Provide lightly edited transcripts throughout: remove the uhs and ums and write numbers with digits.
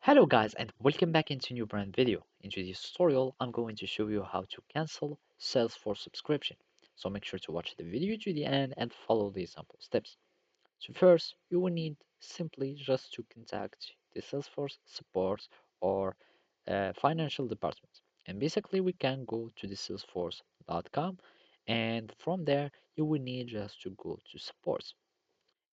Hello guys and welcome back into new brand video. In today's tutorial, I'm going to show you how to cancel Salesforce subscription. So make sure to watch the video to the end and follow the example steps. So first, you will need simply just to contact the Salesforce support or financial department. And basically we can go to the salesforce.com and from there you will need just to go to support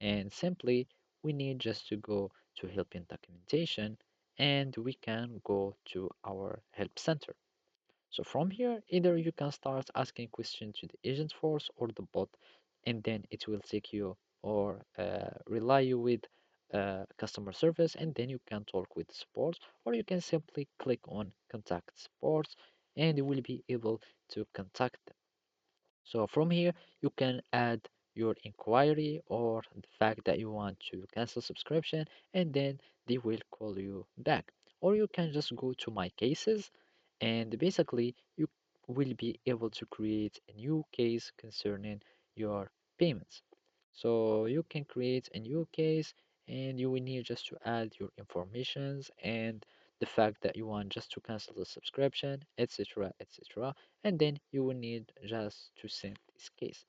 and simply we need just to go to help in documentation and we can go to our help center. So from here, either you can start asking questions to the agent force or the bot, and then it will take you or rely you with customer service, and then you can talk with support, or you can simply click on contact support, and you will be able to contact them. So from here, you can add your inquiry or the fact that you want to cancel subscription, and then they will call you back. Or you can just go to my cases, and basically you will be able to create a new case concerning your payments. So you can create a new case and you will need just to add your informations and the fact that you want just to cancel the subscription, etc., etc. And then you will need just to send this case.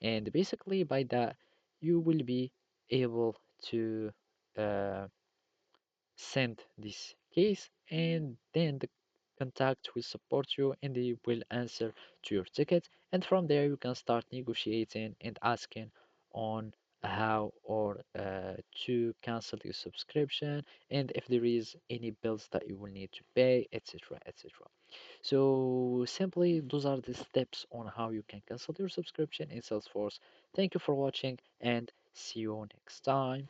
And basically by that, you will be able to uh, send this case and then the contact will support you and they will answer to your ticket, and from there you can start negotiating and asking on how or to cancel your subscription and if there is any bills that you will need to pay, etc., etc. So simply those are the steps on how you can cancel your subscription in Salesforce. Thank you for watching and see you next time.